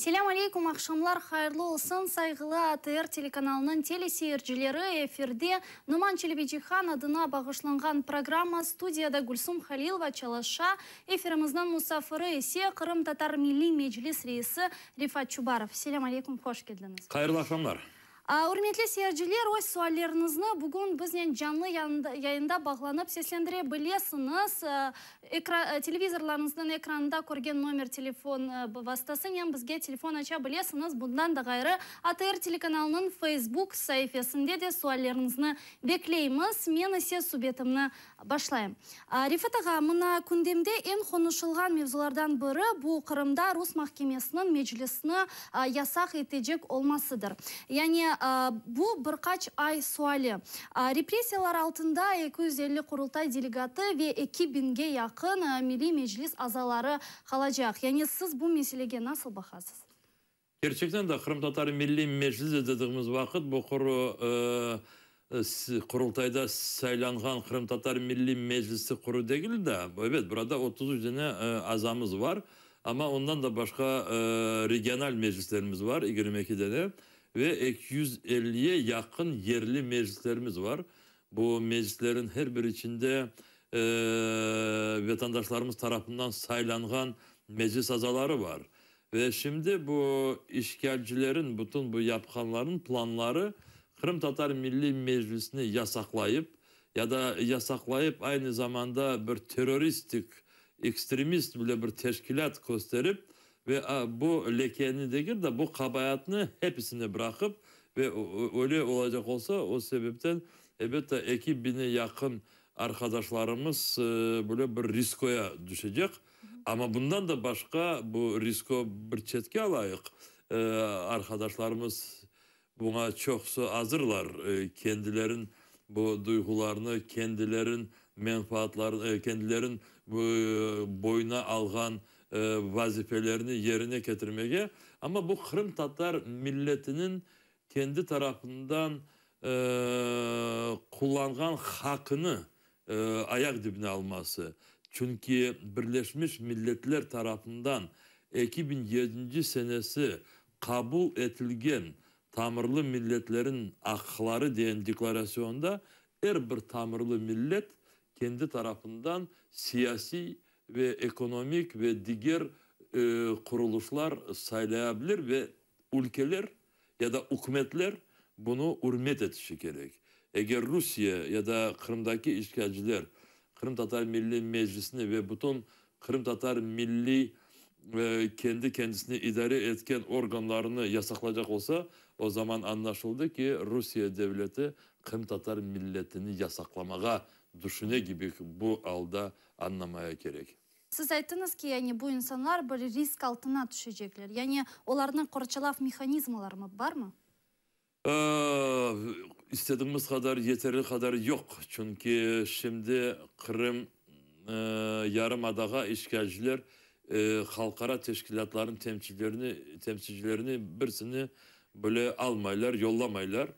Selam aleyküm, akşamlar hayırlı olsun. Saygılı ATR telekanalının teleseyircileri efirde Numan Çelebiçihan adına bağışlanған programma studiyada Gülsüm Halilova çalışa. Efirimizden musafiri ise Kırım Tatar Milli Meclis Reisi Rifat Çubarov. Selam aleyküm, hoş geldiniz. Hayırlı akşamlar. Hürmetli seyirciler, öz suallarınızı bugün bizden canlı yayında bağlanıp seslendirebilirsiniz. Televizorlarınızdan ekranda görgen номер telefon vasıtasıyla bizge telefon açabilirsiniz. Bundan da gayrı ATR telekanalının Facebook sayfasında da suallarınızı bekleyimiz. Men ise subetimni başlayayım. Rifat ağa, mına gündemde en konuşulgan mevzulardan biri bu Kırım'da Rus mahkemesinin meclisini yasak edecek olmasıdır. Yani bu birkaç ay suali. Represiyalar altında 250 kurultay delegatı ve 2000'ge yakın Milli Meclis azaları kalacak. Yani siz bu meseleye nasıl bakarsınız? Gerçekten de Kırım Tatarı Milli Meclis dediğimiz vakit bu kurultayda saylangan Kırım Tatarı Milli Meclisi kuru değil de evet burada 33 tane azamız var ama ondan da başka regional meclislerimiz var 22 tane. Ve 250'ye yakın yerli meclislerimiz var. Bu meclislerin her bir içinde vatandaşlarımız tarafından saylangan meclis azaları var. Ve şimdi bu işgalcilerin, bütün bu yapkanların planları Kırım Tatar Milli Meclisi'ni yasaklayıp ya da yasaklayıp aynı zamanda bir teröristik, ekstremist bile bir teşkilat gösterip ve bu lekeni değil de bu kabahatını hepsini bırakıp ve öyle olacak olsa o sebepten elbette 2000'e yakın arkadaşlarımız böyle bir riskoya düşecek. Ama bundan da başka bu risko bir çetki alayık. Arkadaşlarımız buna çok hazırlar. Kendilerin bu duygularını, kendilerin menfaatlarını, kendilerin boyuna algan vazifelerini yerine getirmeye ama bu Kırım Tatar milletinin kendi tarafından kullanılan hakkını ayak dibine alması. Çünkü Birleşmiş Milletler tarafından 2007 senesi kabul edilgen tamirli milletlerin hakları diyen deklarasyonda her bir tamirli millet kendi tarafından siyasi ve ekonomik ve diğer kuruluşlar sayılabilir ve ülkeler ya da hükümetler bunu hürmet etişi gerek. Eğer Rusya ya da Kırım'daki işgalciler Kırım Tatar Milli Meclisi'ni ve bütün Kırım Tatar Milli kendi kendisini idare etken organlarını yasaklayacak olsa o zaman anlaşıldı ki Rusya devleti Kırım Tatar milletini yasaklamaya düşüne gibi bu alda anlamaya gerek. Siz ayttınız ki yani bu insanlar böyle risk altına düşecekler. Yani onların korçalaf mekanizmaları mı var mı? İstediğimiz kadar yeterli kadar yok. Çünkü şimdi Kırım Yarımada'ya işgalciler halkara teşkilatların temsilcilerini birisini böyle almaylar, yollamaylar.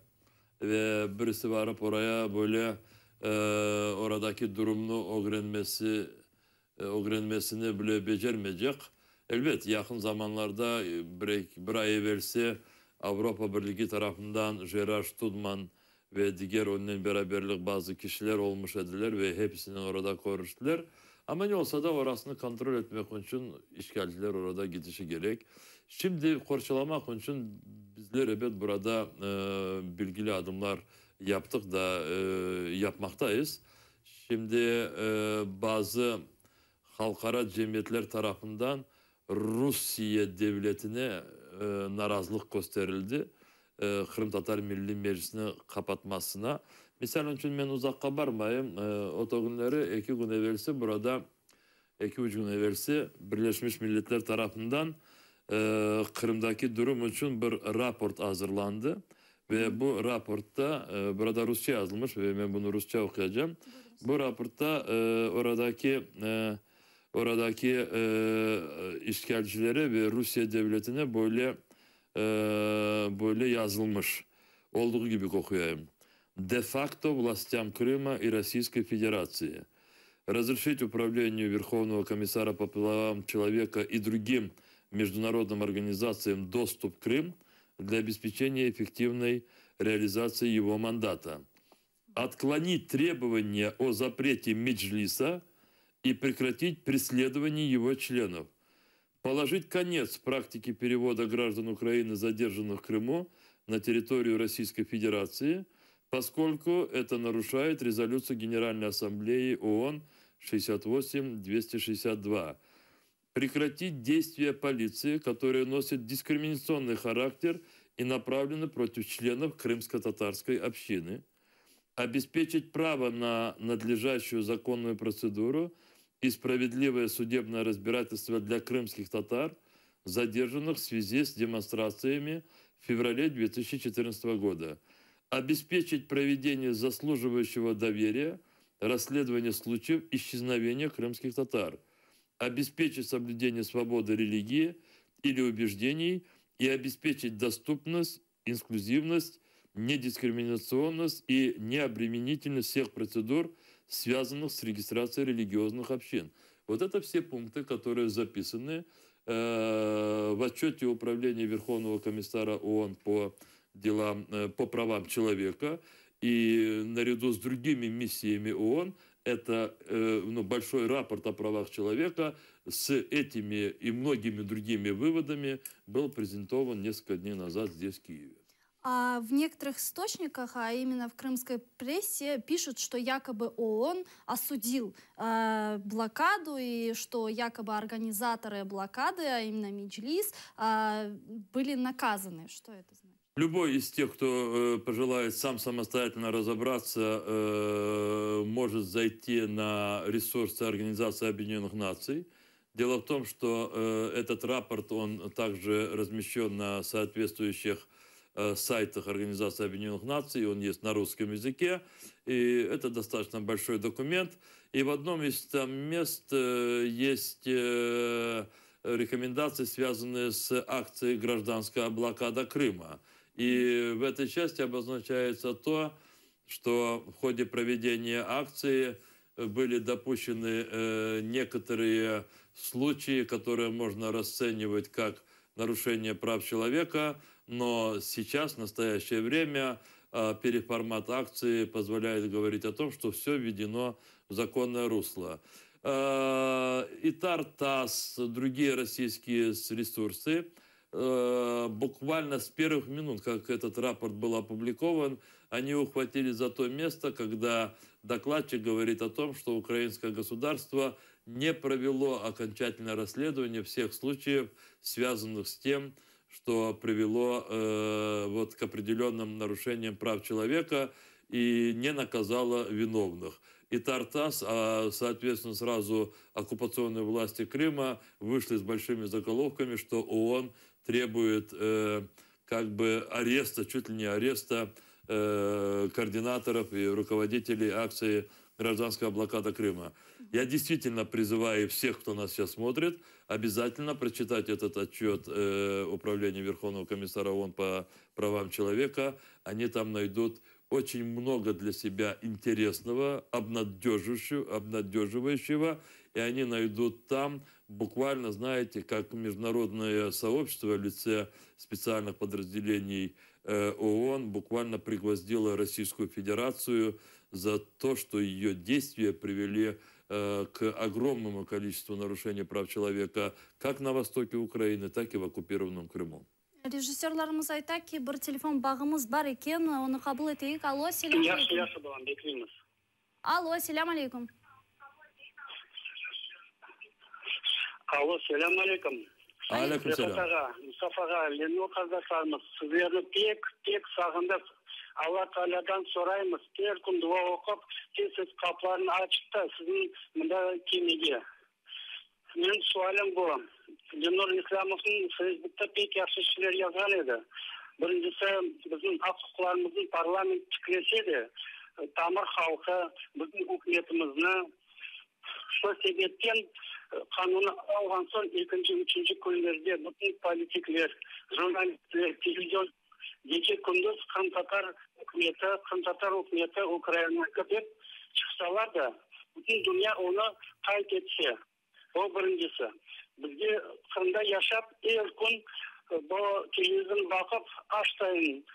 Ve birisi varıp oraya böyle oradaki durumunu öğrenmesini bile becermeyecek. Elbet yakın zamanlarda bir ay evvelse Avrupa Birliği tarafından Gerard Studman ve diğer onunla beraberlik bazı kişiler olmuş ediler ve hepsini orada konuştular. Ama ne olsa da orasını kontrol etmek için işgalciler orada gidişi gerek. Şimdi korçalamak için bizler evet burada bilgili adımlar yaptık da yapmaktayız. Şimdi bazı halkara cemiyetler tarafından Rusya devletine narazılık gösterildi. Kırım Tatar Milli Meclisi'ni kapatmasına. Misal için ben uzakka varmayayım. O günleri 2 gün evvelsi burada 2-3 gün evvelsi Birleşmiş Milletler tarafından Kırım'daki durum için bir raport hazırlandı. Ve bu raportta burada Rusça yazılmış ve ben bunu Rusça okuyacağım. Bu raportta oradaki işgalcilere ve Rusya devletine böyle yazılmış. Olduğu gibi okuyayım. De facto властям Крыма и Российской Федерации разрешить управлению Верховного комиссара по правам человека и другим международным организациям доступ в Крым для обеспечения эффективной реализации его мандата. Отклонить требования о запрете Меджлиса и прекратить преследование его членов. Положить конец практике перевода граждан Украины, задержанных в Крыму, на территорию Российской Федерации, поскольку это нарушает резолюцию Генеральной Ассамблеи ООН 68-262. Прекратить действия полиции, которые носят дискриминационный характер и направлены против членов крымско-татарской общины. Обеспечить право на надлежащую законную процедуру и справедливое судебное разбирательство для крымских татар, задержанных в связи с демонстрациями в феврале 2014 года. Обеспечить проведение заслуживающего доверия расследования случаев исчезновения крымских татар. Обеспечить соблюдение свободы религии или убеждений и обеспечить доступность, инклюзивность, недискриминационность и необременительность всех процедур, связанных с регистрацией религиозных общин. Вот это все пункты, которые записаны в отчете Управления Верховного комиссара ООН по правам человека. И наряду с другими миссиями ООН это большой рапорт о правах человека с этими и многими другими выводами был презентован несколько дней назад здесь, в Киеве. А в некоторых источниках, а именно в крымской прессе, пишут, что якобы ООН осудил блокаду и что якобы организаторы блокады, а именно Меджлис, были наказаны. Что это значит? Любой из тех, кто пожелает сам самостоятельно разобраться, может зайти на ресурсы Организации Объединенных Наций. Дело в том, что этот рапорт, он также размещен на соответствующих сайтах Организации Объединенных Наций, он есть на русском языке, и это достаточно большой документ. И в одном из там мест есть рекомендации, связанные с акцией «Гражданская блокада Крыма». И в этой части обозначается то, что в ходе проведения акции были допущены некоторые случаи, которые можно расценивать как нарушение прав человека, но сейчас, в настоящее время, переформат акции позволяет говорить о том, что все введено в законное русло. И ТАСС, другие российские ресурсы, буквально с первых минут, как этот рапорт был опубликован, они ухватились за то место, когда докладчик говорит о том, что украинское государство не провело окончательное расследование всех случаев, связанных с тем, что привело к определенным нарушениям прав человека и не наказало виновных. И ТАСС, соответственно, сразу оккупационные власти Крыма вышли с большими заголовками, что ООН требует ареста, чуть ли не ареста координаторов и руководителей акции «Гражданская блокада Крыма». Я действительно призываю всех, кто нас сейчас смотрит, обязательно прочитать этот отчет Управления Верховного комиссара ООН по правам человека. Они там найдут очень много для себя интересного, обнадеживающего, и они найдут там буквально, знаете, как международное сообщество в лице специальных подразделений ООН буквально пригвоздило Российскую Федерацию за то, что ее действия привели к огромному количеству нарушений прав человека как на востоке Украины, так и в оккупированном Крыму. Режиссерларымыз айта ки, бір телефон бағымыз бар екен, оны қабыл етейік. Алло, селям алейкум. Алло, селям алейкум. Алло, селям алейкум. Алейкум селям. Мұстафаға, Лену қазақтарымыз, сіздерді тек сағындық. Алла Тағаладан сұраймыз, тер күн дуа оқып, сіз қапыларын ашты, сіздің мұнда кемеге. Мен суалым бұл. Ленур Исламовтың Фейсбукта пек yaxшы кісілер жазған еді. Біріншісі, біздің құқықтарымыздың парламент тікіресе де, тамыр халқы біздің үкіметімізді сол себептен қануны алған соң екінші, үшінші күндерде bütün политиклер, журналистлер, телевизион gece gündüz Kırım-Tatar hükümeti Ukrayna'ya hep çıksalar da bütün dünya onu kayıt etse. O birincisi. Bizge Kırım'da yaşap her gün bu televizyon bakıp açtayın.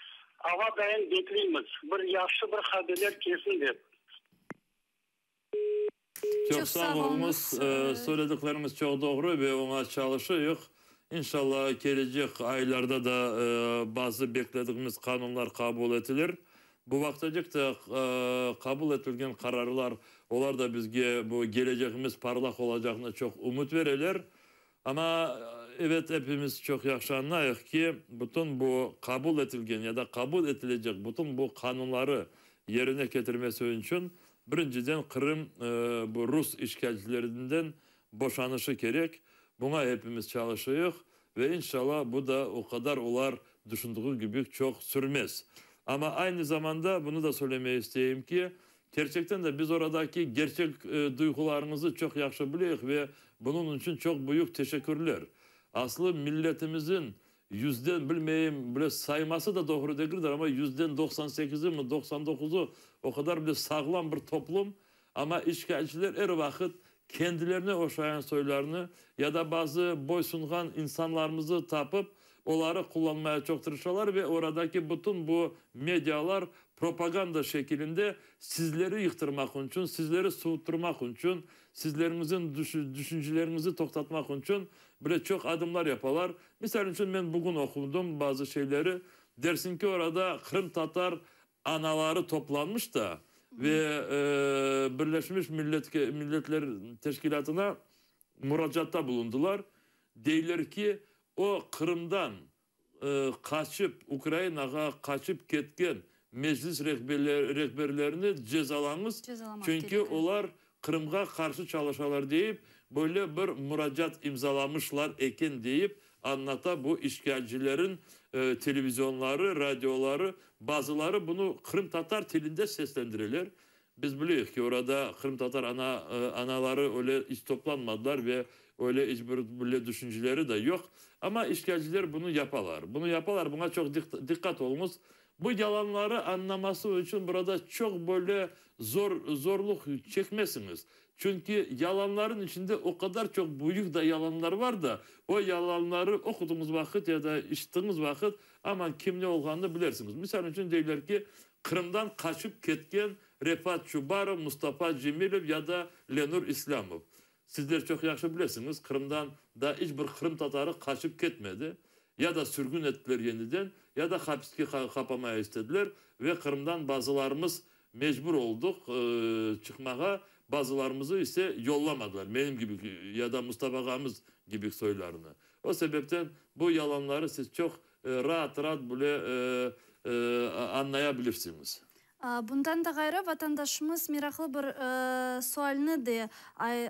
Ava dayın bekleyimiz. Bir yaxşı bir haberler kesin dep. Çok sağ olunuz. Söylediklerimiz çok doğru ve ona çalışıyor. İnşallah gelecek aylarda da bazı beklediğimiz kanunlar kabul edilir. Bu vaktacıkta kabul edilen kararlar, onlar da bizge bu geleceğimiz parlak olacağına çok umut verirler. Ama evet hepimiz çok yaxşı anlayıq ki bütün bu kabul edilen ya da kabul edilecek bütün bu kanunları yerine getirmesi için birinciden Kırım bu Rus işgalcilerinden boşanışı gerek. Buna hepimiz çalışıyoruz ve inşallah bu da o kadar olar düşündüğü gibi çok sürmez. Ama aynı zamanda bunu da söylemeyi isteyeyim ki gerçekten de biz oradaki gerçek duygularımızı çok yaxşı biliyoruz ve bunun için çok büyük teşekkürler. Aslı milletimizin yüzden bilmeyeyim bile sayması da doğru değildir ama yüzden 98'i mi 99'u o kadar bile sağlam bir toplum. Ama işgalciler her vakit kendilerine oşayan soylarını ya da bazı boysungan insanlarımızı tapıp onları kullanmaya çok tırışıyorlar ve oradaki bütün bu medyalar propaganda şeklinde sizleri yıktırmak için, sizleri soğutturmak için, sizlerimizin düşüncelerinizi toktatmak için böyle çok adımlar yaparlar. Misal için ben bugün okudum bazı şeyleri. Dersin ki orada Kırım Tatar anaları toplanmış da ve Birleşmiş Milletler Teşkilatı'na müracaatta bulundular. Deyirler ki o Kırım'dan kaçıp Ukrayna'ya kaçıp ketken meclis rehberlerini cezalanız. Çünkü onlar Kırım'a karşı çalışalar deyip böyle bir müracaat imzalamışlar eken deyip anlata bu işgalcilerin televizyonları, radyoları bazıları bunu Kırım Tatar dilinde seslendirirler. Biz biliyoruz ki orada Kırım Tatar anaları öyle hiç toplanmadılar ve öyle hiçbir düşünceleri de yok. Ama işgalciler bunu yaparlar. Bunu yaparlar. Buna çok dikkat olunuz. Bu yalanları anlaması için burada çok böyle zorluk çekmezsiniz. Çünkü yalanların içinde o kadar çok büyük de yalanlar var da o yalanları okuduğunuz vakit ya da işittiğiniz vakit aman kim ne olduğunu bilirsiniz. Misal için deyirler ki Kırım'dan kaçıp ketken Refat Çubarov, Mustafa Cemilov ya da Lenur İslamov. Sizler çok yaxşı bilirsiniz. Kırım'dan da hiçbir Kırım Tatarı kaçıp ketmedi. Ya da sürgün ettiler yeniden ya da hapiste kapamaya istediler ve Kırım'dan bazılarımız mecbur olduk çıkmaya. Bazılarımızı ise yollamadılar. Benim gibi ya da Mustafa Ağamız gibi soylarını. O sebepten bu yalanları siz çok rahat böyle anlayabilirsiniz. Bundan da gayrı vatandaşımız meraklı bir sualını da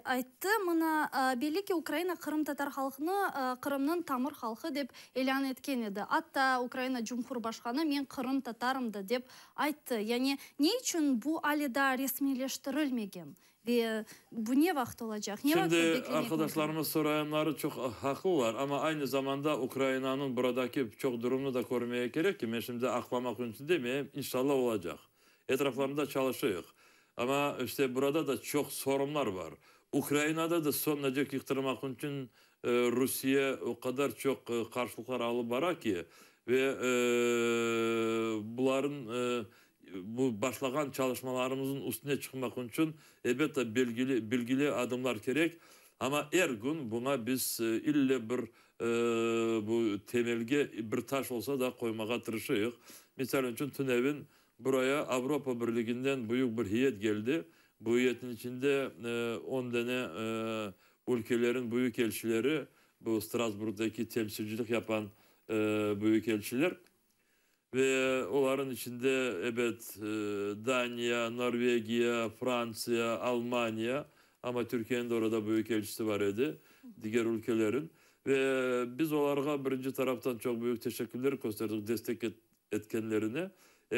ayttı. Mına belli ki Ukrayna Kırım Tatar halkını Kırım'ın tamır halkı dep elan etken edi. Hatta Ukrayna Cumhurbaşkanı men Kırım Tatarımdı dep ayttı. Yani ne için bu alida resmileştirilmegen? Ve bu ne vakit olacak? Şimdi arkadaşlarımız sorayanları çok haklılar ama aynı zamanda Ukrayna'nın buradaki çok durumunu da korumaya gerek ki ben şimdi aklamak için demeyeyim. İnşallah olacak. Etraflarında çalışıyor. Ama işte burada da çok sorunlar var. Ukrayna'da da son derece yıktırmak için Rusya o kadar çok karşılıklar alıp var ki ve bunların bu başlayan çalışmalarımızın üstüne çıkmak için elbette bilgili adımlar gerek. Ama her gün buna biz ille bir bu temelge bir taş olsa da koymaya tırışıyoruz. Misal için TÜNEV'in buraya Avrupa Birliği'nden büyük bir heyet geldi. Bu heyetin içinde 10 tane ülkelerin büyük elçileri, bu Strasbourg'daki temsilcilik yapan büyük elçiler. Ve onların içinde evet Danya, Norveçya, Fransa, Almanya ama Türkiye'nin de orada büyük elçisi var idi. Diğer ülkelerin. Ve biz onlara birinci taraftan çok büyük teşekkürler gösterdik destek etkenlerine.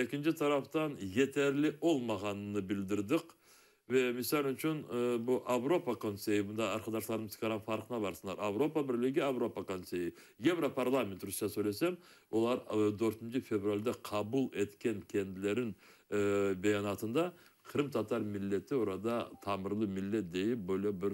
İkinci taraftan yeterli olmadığını bildirdik. Ve misal için bu Avrupa Konseyi, bunda arkadaşlarım çıkaran farkına varsınlar. Avrupa Birliği, Avrupa Konseyi, Europarlament Rusça söylesem, onlar 4. fevralde kabul etken kendilerin beyanatında Kırım Tatar milleti orada tamırlı millet deyip böyle bir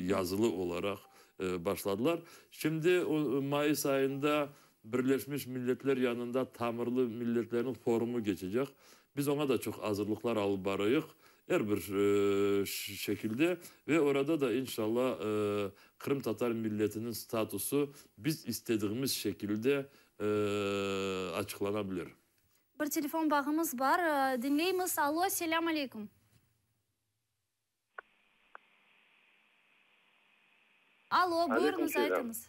yazılı olarak başladılar. Şimdi o Mayıs ayında Birleşmiş Milletler yanında tamırlı milletlerin forumu geçecek. Biz ona da çok hazırlıklar alıp barayık. Her bir şekilde ve orada da inşallah Kırım Tatar milletinin statüsü biz istediğimiz şekilde açıklanabilir. Bir telefon bağımız var. Dinleyimiz. Alo, selam aleyküm. Alo, buyurunuz, aytınız.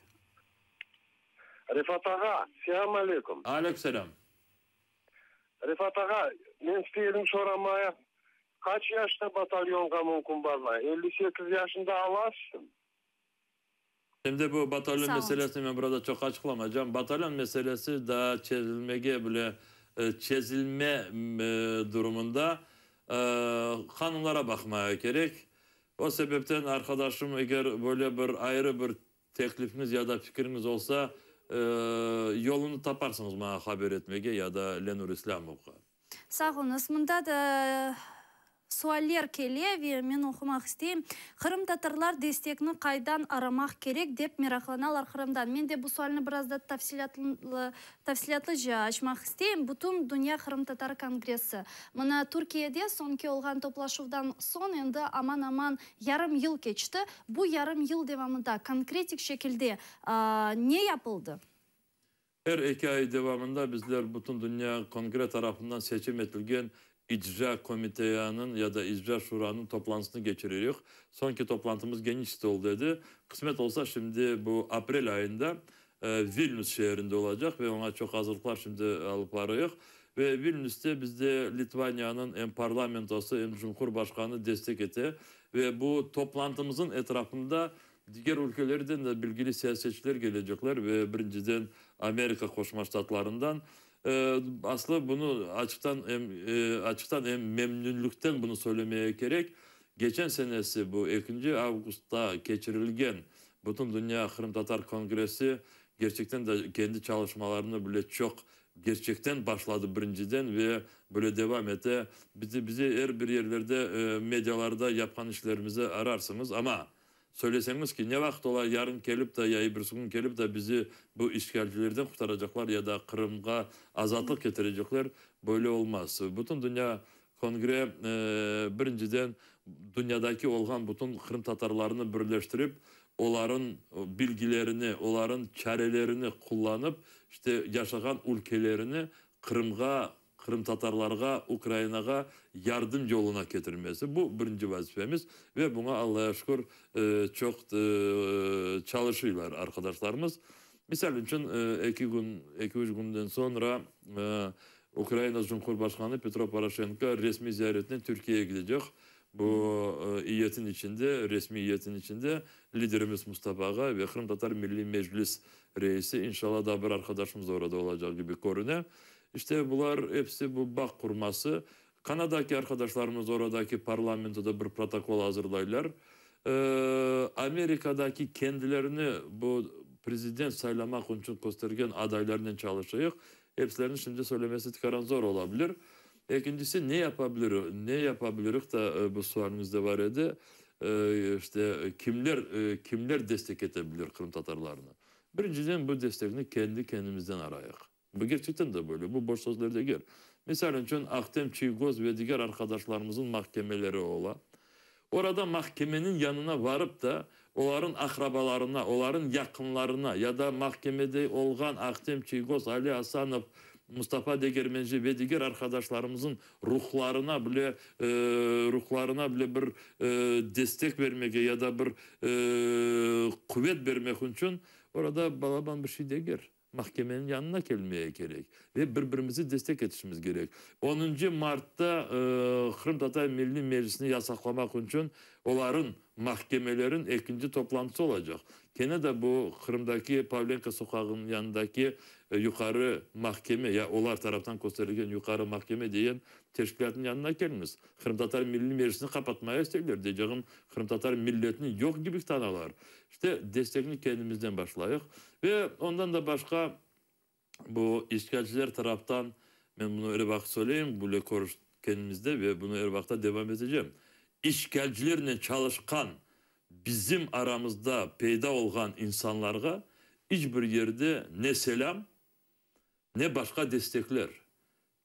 Rifat ağa, selam aleyküm. Aleykümselam. Rifat ağa, men istedim soramaya. Kaç yaşta batalyonga mümkün barma? 58 yaşında alasın. Şimdi bu batalyon meselesini ben burada çok açıklamayacağım. Batalyon meselesi daha çözülme durumunda kanunlara bakmaya gerek. O sebepten arkadaşım eğer böyle bir ayrı bir teklifiniz ya da fikriniz olsa yolunu taparsınız bana haber etmeye ya da Lenur İslamov'a. Sağ olunuz. Mında da sualler keliyor ve men okumak isteyeyim. Kırım Tatarlar destekini kaydan aramak gerek dep meraklanalar Kırım'dan. Men de bu sualını biraz da tafsilatlıca açmak isteyeyim. Bütün Dünya Kırım Tatar Kongresi. Mına Türkiye'de sonki olgan toplaşuvdan son endi aman yarım yıl geçti. Bu yarım yıl devamında konkretik şekilde ne yapıldı? Her 2 ay devamında bizler bütün Dünya Kongre tarafından seçim edilgen İcra Komiteyanın ya da İcra Şura'nın toplantısını geçiriyoruz. Sonki toplantımız genişte oldu dedi. Kısmet olsa şimdi bu April ayında Vilnius şehrinde olacak ve ona çok hazırlıklar şimdi alıp varıyoruz. Ve Vilnius'te bizde Litvanya'nın hem parlamentosu hem Cumhurbaşkanı destek etti. Ve bu toplantımızın etrafında diğer ülkelerden de bilgili siyasetçiler gelecekler ve birinciden Amerika Koşma Ştatlarından. Aslında bunu açıktan hem memnunluktan bunu söylemeye gerek. Geçen senesi bu 2. Ağustos'ta geçirilgen bütün Dünya Kırım Tatar Kongresi gerçekten de kendi çalışmalarını bile çok gerçekten başladı birinciden ve böyle devam etti. Bizi her bir yerlerde medyalarda yapan işlerimizi ararsınız ama söyleseniz ki ne vakit ola yarın gelip de ya bir gün gelip de bizi bu işgalcilerden kurtaracaklar ya da Kırım'a azatlık getirecekler, böyle olmaz. Bütün Dünya Kongre birinciden dünyadaki olgan bütün Kırım Tatarlarını birleştirip onların bilgilerini, onların çarelerini kullanıp işte yaşayan ülkelerini Kırım Tatarlarga, Ukrayna'ga yardım yoluna getirmesi. Bu birinci vazifemiz ve buna Allah'a şükür çok çalışıyorlar arkadaşlarımız. Misal için 2-3 günden sonra Ukrayna Cumhurbaşkanı Petro Poroshenko resmi ziyaretine Türkiye'ye gidecek. Bu resmi iyetin içinde liderimiz Mustafa Ağa ve Kırım Tatar Milli Meclis reisi inşallah da bir arkadaşımız orada olacak gibi görünüyor. İşte bunlar hepsi bu bağ kurması. Kanada'daki arkadaşlarımız oradaki parlamentoda bir protokol hazırlayırlar. Amerika'daki kendilerini bu prezident saylamak için göstergen adaylarından çalışıyor. Hepslerini şimdi söylemesi tıkaran zor olabilir. İkincisi ne yapabiliriz da bu sualınızda var idi. İşte kimler destek edebilir Kırım Tatarlarını? Birinciden bu destekini kendimizden arayık. Bu gerçekten de böyle. Bu boş sözlerde gel. Mesela için Aktem Çiğgoz ve diğer arkadaşlarımızın mahkemeleri ola. Orada mahkemenin yanına varıp da onların akrabalarına, onların yakınlarına ya da mahkemede olgan Aktem Çiğgoz, Ali Hasanov, Mustafa Degermenci ve diğer arkadaşlarımızın ruhlarına bile bir destek vermek ya da bir kuvvet vermek için orada balaban bir şey değil. Mahkemenin yanına gelmeye gerek ve birbirimizi destek etişimiz gerek. 10. Mart'ta Kırım Tatar Milli Meclisi'ni yasaklamak için onların mahkemelerin 2. toplantısı olacak. Gene de bu Kırım'daki Pavlenka sokağının yanındaki yukarı mahkeme ya onlar taraftan gösterilen yukarı mahkeme diyen teşkilatın yanına geliniz. Kırım Tatar Milli Meclisi'ni kapatmaya isterler diyeceğim. Kırım Tatar milletini yok gibi tanılar. İşte destekini kendimizden başlayık. Ve ondan da başka bu işgalciler taraftan ben bunu öyle bak söyleyeyim. Böyle etkenimizde ve bunu her vakta devam edeceğim. İşgalcilerle çalışkan bizim aramızda peyda olan insanlara hiçbir yerde ne selam ne başka destekler.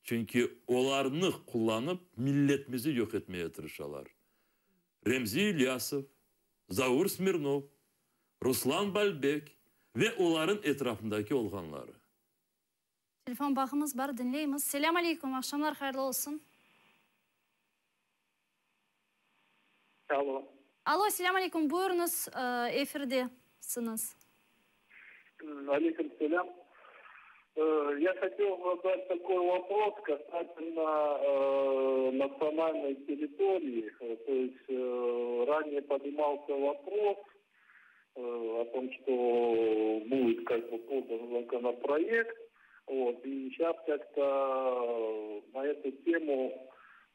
Çünkü onlarını kullanıp milletimizi yok etmeye tırışalar. Remzi İlyasov, Zaur Smirnov, Ruslan Balbek ve onların etrafındaki olganları. Telefon bağımız var, dinleyimiz. Selam aleyküm, akşamlar hayırlı olsun. Alo. Alo, selam aleyküm, buyurunuz, efirdesiniz. Алейкум салям. Я хотел задать такой вопрос касательно национальной территории. То есть ранее поднимался вопрос о том, что будет как бы подан законопроект. Вот, и сейчас как-то на эту тему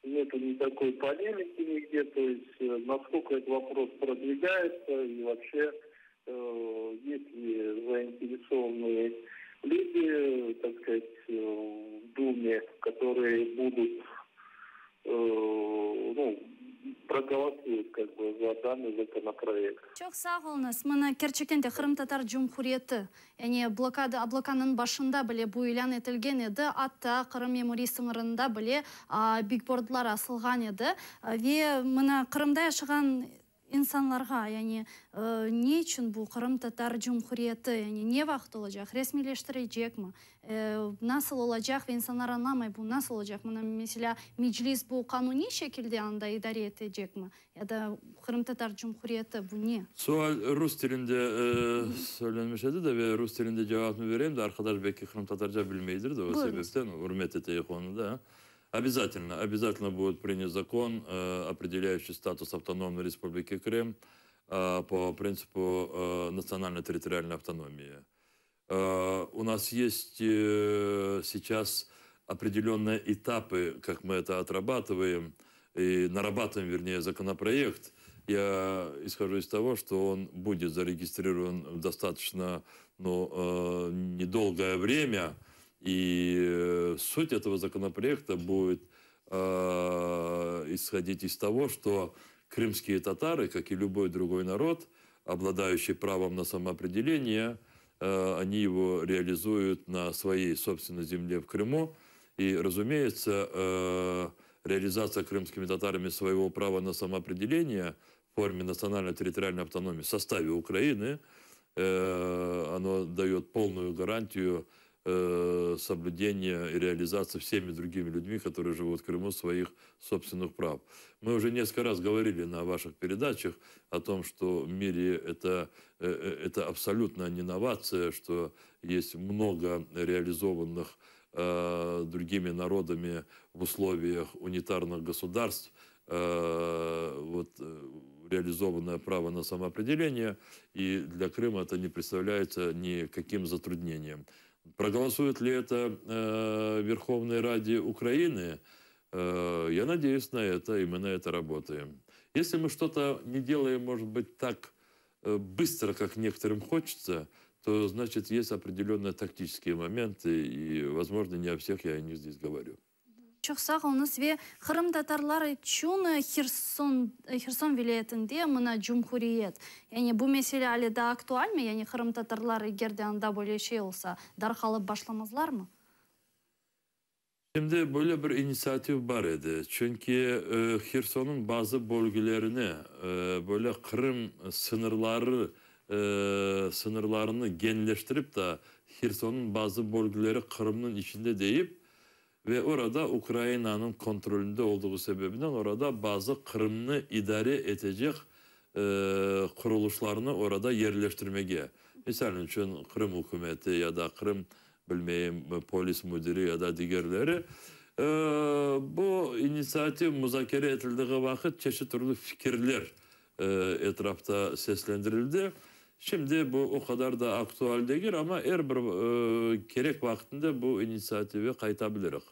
нету никакой полемики нигде. То есть насколько этот вопрос продвигается и вообще есть ли заинтересованные люди, так сказать, в Думе, которые будут, проголосуют как бы за данный законопроект. Çok sağ olunuz. Mana gerçekten de Kırım Tatar Cumhuriyeti, yani blokanın başında bile bu ilan etilgen edi. Hatta Kırım Memori sınırında bile bigboardlar asılgan edi. Ve mana Kırım'da yaşayan insanlarga, yani ne için bu Kırım Tatar Cumhuriyeti, yani ne vakit olacak, resmileştirecek mi, nasıl olacak ve insanlar anlamay bu nasıl olacak, mesela meclis bu kanuni şekilde anda idare edecek mi, ya da Kırım Tatar Cumhuriyeti bu ne? Sual Rus dilinde söylenmiş idi de ve Rus dilinde cevabını vereyim de arkadaş belki Kırım Tatarca bilmeydir de o sebepten hürmet ettiği konuda. Обязательно будет принят закон, определяющий статус автономной республики Крым по принципу национально-территориальной автономии. У нас есть сейчас определенные этапы, как мы это отрабатываем, и нарабатываем, вернее, законопроект. Я исхожу из того, что он будет зарегистрирован достаточно недолгое время. И суть этого законопроекта будет исходить из того, что крымские татары, как и любой другой народ, обладающий правом на самоопределение, они его реализуют на своей собственной земле в Крыму. И, разумеется, реализация крымскими татарами своего права на самоопределение в форме национально-территориальной автономии в составе Украины, оно дает полную гарантию соблюдения и реализации всеми другими людьми, которые живут в Крыму, своих собственных прав. Мы уже несколько раз говорили на ваших передачах о том, что в мире это абсолютно не новация, что есть много реализованных другими народами в условиях унитарных государств, реализованное право на самоопределение, и для Крыма это не представляется никаким затруднением. Проголосует ли это в Верховной Раде Украины? Я надеюсь на это, и мы на это работаем. Если мы что-то не делаем, может быть, так быстро, как некоторым хочется, то, значит, есть определенные тактические моменты, и, возможно, не о всех я о них здесь говорю. Çok sağ olunuz ve Kırım Tatarları için Xerson vilayetinde mına Cumhuriyet. Yani bu mesele hala da aktual mi? Yani Kırım Tatarları gerçekten böyle şey olsa darhalı başlamazlar mı? Şimdi böyle bir inisiyatif var idi. Çünkü Xerson'un bazı bölgelerini böyle Kırım sınırlarını genleştirip de Xerson'un bazı bölgeleri Kırım'ın içinde deyip ve orada Ukrayna'nın kontrolünde olduğu sebebinden orada bazı Kırım'ı idare edecek kuruluşlarını orada yerleştirmeye. Mesela için Kırım hükümeti ya da Kırım polis müdürü ya da diğerleri bu inisiyatif müzakere edildiği vakit çeşitli fikirler etrafta seslendirildi. Şimdi bu o kadar da aktual değil ama her bir gerek vaktinde bu inisiyatifi kayıtabiliriz.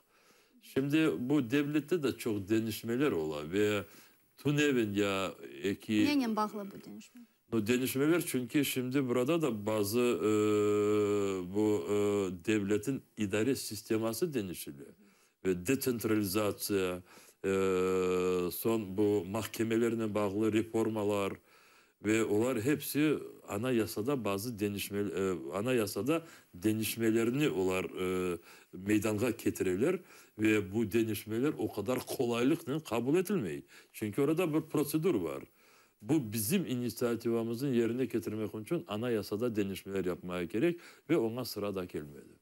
Şimdi bu devlette de çok denişmeler ola ve Tunev'in ya eki... Neyle bağlı bu denişme? Bu denişmeler çünkü şimdi burada da bazı bu devletin idare sisteması denişiliyor. Ve decentralizasyon son bu mahkemelerine bağlı reformalar ve onlar hepsi anayasada denişmelerini onlar meydana getirirler ve bu denişmeler o kadar kolaylıkla kabul edilmeyi. Çünkü orada bir prosedür var. Bu bizim inisiyatifimizin yerine getirmek için anayasada denişmeler yapmaya gerek ve ona sırada gelmedi.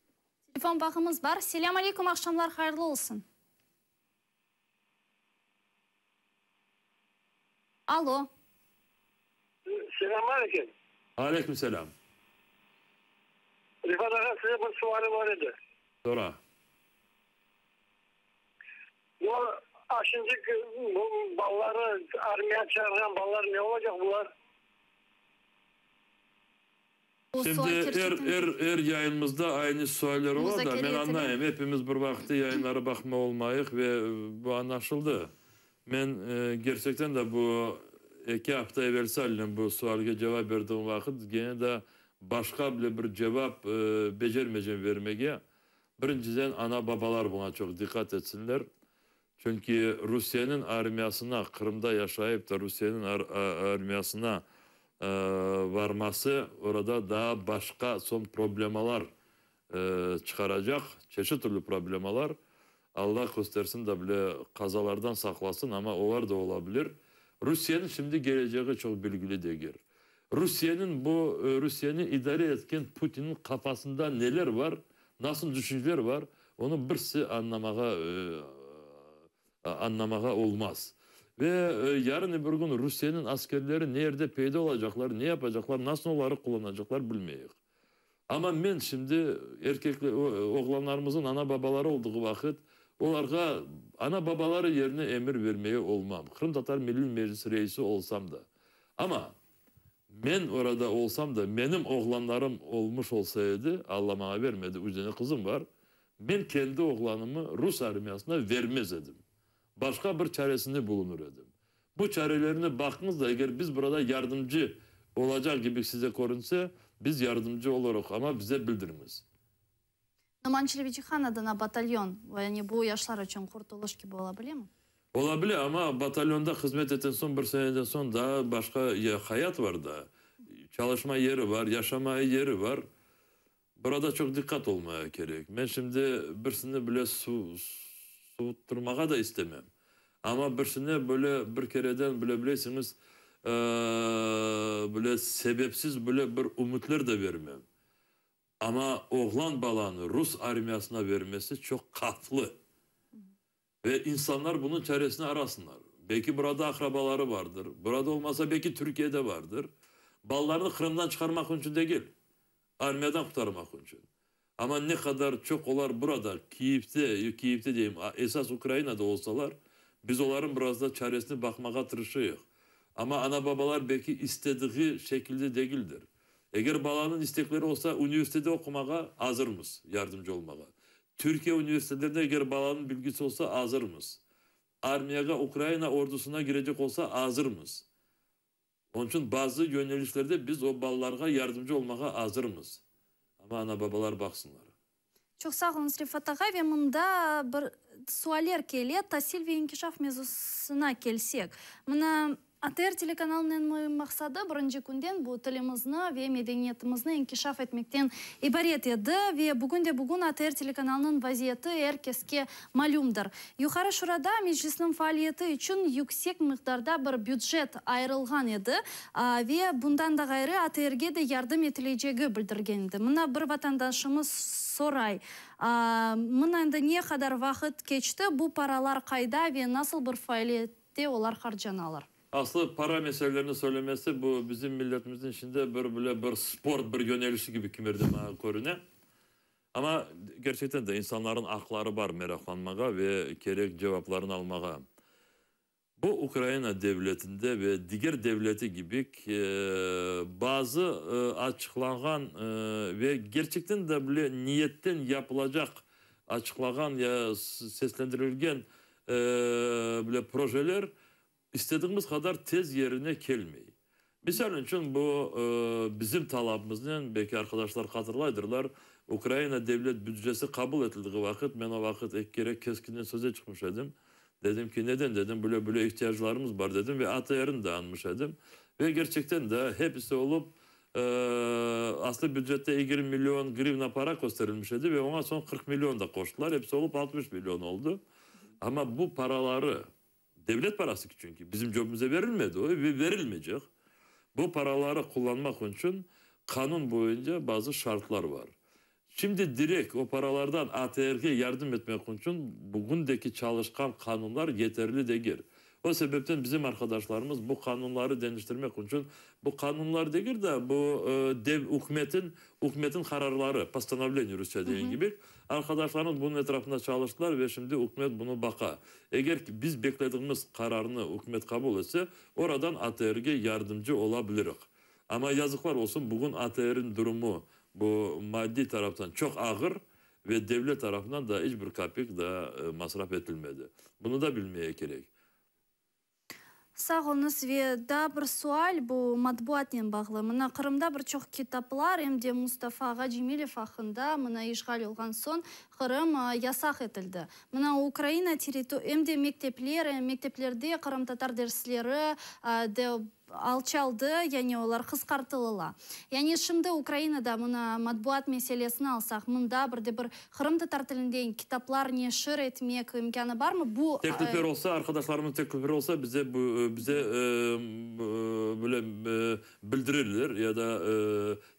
Telefon bakımız var. Selam aleyküm, akşamlar hayırlı olsun. Alo. Selamünaleyküm. Aleykümselam. Rifat Ağa, size bir sualim var idi. Sonra. Bu aşıncı bu balları armaya çağıran ballar ne olacak bunlar? Şimdi yayınımızda aynı sorular var da ben anlayayım. Hepimiz bir vakti yayınlara bakma olmayık ve bu anlaşıldı. Ben gerçekten de bu 2 hafta evvel sallim bu sualga cevap verdiğim vakit gene de başka bir cevap becermeyeceğim vermeye. Birinciden ana babalar buna çok dikkat etsinler. Çünkü Rusya'nın armiyasına, Kırım'da yaşayıp da Rusya'nın armiyasına varması orada daha başka son problemalar çıkaracak. Çeşitli türlü problemalar. Allah göstersin de bile kazalardan saklasın ama onlar da olabilir. Rusya'nın şimdi geleceği çok bilgili değil. Rusya'nı idare etken Putin'in kafasında neler var, nasıl düşünceler var, onu birisi anlamağa olmaz. Ve yarın bir gün Rusya'nın askerleri nerede peyda olacaklar, ne yapacaklar, nasıl onları kullanacaklar bilmeyiz. Ama ben şimdi oğlanlarımızın ana babaları olduğu vakit onlara ana babaları yerine emir vermeye olmam. Kırım Tatar Milli Meclisi reisi olsam da. Ama ben orada olsam da benim oğlanlarım olmuş olsaydı, Allah bana vermedi, üzerine kızım var. Ben kendi oğlanımı Rus armiyasına vermez edim. Başka bir çaresini bulunur edim. Bu çarelerine bakınız da eğer biz burada yardımcı olacak gibi size görünse biz yardımcı oluruz ama bize bildirmez. Numan Çelebiçihan adına batalyon yani bu yaşlar için kurtuluş gibi olabilir mi? Olabilir ama batalyonda hizmet eten son bir seneden sonra daha başka hayat var da. Çalışma yeri var, yaşama yeri var. Burada çok dikkat olmaya gerek. Ben şimdi birisini bile soğutturmaya da istemem. Ama birisine böyle bir kereden bilesiniz böyle sebepsiz böyle bir umutlar da vermem. Ama oğlan balanı Rus armiyasına vermesi çok katlı. Ve insanlar bunun çaresini arasınlar. Belki burada akrabaları vardır. Burada olmasa belki Türkiye'de vardır. Ballarını Kırım'dan çıkarmak için değil. Armiyadan kurtarmak için. Ama ne kadar çok olar burada, Kiev'te diyeyim, esas Ukrayna'da olsalar, biz onların biraz da çaresine bakmaya tırışıyoruz. Ama ana babalar belki istediği şekilde değildir. Eğer balanın istekleri olsa üniversitede okumaya hazır mıyız, yardımcı olmaya? Türkiye üniversitelerinde eğer balanın bilgisi olsa hazır mıyız? Armiyaya, Ukrayna ordusuna girecek olsa hazır mıyız? Onun için bazı yönelişlerde biz o ballara yardımcı olmaya hazır mıyız? Ama ana babalar baksınlar. Çok sağ olun Rifat Ağa ve bunda bir sualler geliyor. Tahsil ve inkişaf mevzusuna gelsek. Buna ATR telekanalının maksadı birinci günden bu tilimizni ve medeniyetimizni inkişaf etmekten ibaret edi ve bugün ATR telekanalının vaziyeti herkesке malumdur. Yukarı şurada meclisin faaliyeti için yüksek miktarda bir büdjet ayrılgan edi ve bundan da gayrı ATR'ge de yardım etileceği bildirgendi. Buna bir vatandaşımız soray. Buna ne kadar vakit geçti, bu paralar kayda ve nasıl bir faaliyette olar harcanalar? Aslı para meselelerini söylemesi bu bizim milletimizin içinde bir spor, bir yönelişi gibi kimirdi bana görüne. Ama gerçekten de insanların akları var meraklanmaya ve gerek cevaplarını almaya. Bu Ukrayna devletinde ve diğer devleti gibi bazı açıklanan ve gerçekten de böyle niyetten yapılacak açıklanan ya seslendirilgen böyle projeler İstediğimiz kadar tez yerine gelmeyi. Misal için bu bizim talabımızdan belki arkadaşlar hatırlaydırlar. Ukrayna devlet bütçesi kabul edildiği vakit ben o vakit gerek keskinden söze çıkmış edim. Dedim ki neden dedim böyle ihtiyaçlarımız var dedim ve ATR'ını da almış dedim. Ve gerçekten de hepsi olup aslı bütçette 20 milyon grivna para gösterilmiş dedi ve ona son 40 milyon da koştular. Hepsi olup 60 milyon oldu. Ama bu paraları devlet parası çünkü bizim cebimize verilmedi o ve verilmeyecek. Bu paraları kullanmak için kanun boyunca bazı şartlar var. Şimdi direkt o paralardan ATR'ye yardım etmek için bugündeki çalışkan kanunlar yeterli değil. O sebepten bizim arkadaşlarımız bu kanunları değiştirmek için bu kanunlar değil de bu hükümetin kararları, постановление Rusya dediğin gibi arkadaşlarımız bunun etrafında çalıştılar ve şimdi hükümet bunu baka. Eğer ki biz beklediğimiz kararını hükümet kabul etse oradan ATR'ye yardımcı olabiliriz. Ama yazıklar olsun bugün ATR'in durumu bu maddi taraftan çok ağır ve devlet tarafından da hiçbir kapik da masraf edilmedi. Bunu da bilmeye gerek. Sağ olunuz ve da bir sual bu matbuatla bağlı. Mına Kırım'da bir çok kitaplar hem de Mustafa Ağa Cemilov hakkında mına işgal olgan son Kırım yasak edildi. Mına Ukrayna hem de mekteplerde Kırım Tatar dersleri de alçaldı, yani onlar kıskartılıla. Yani şimdi Ukrayna'da mına matbuat meselesini alsak, mında bir Kırım Tatar tilinde kitaplar neşir etmek imkanı var mı? Bu teklifler olsa, arkadaşlarımın teklifleri olsa bize böyle bildirirler ya da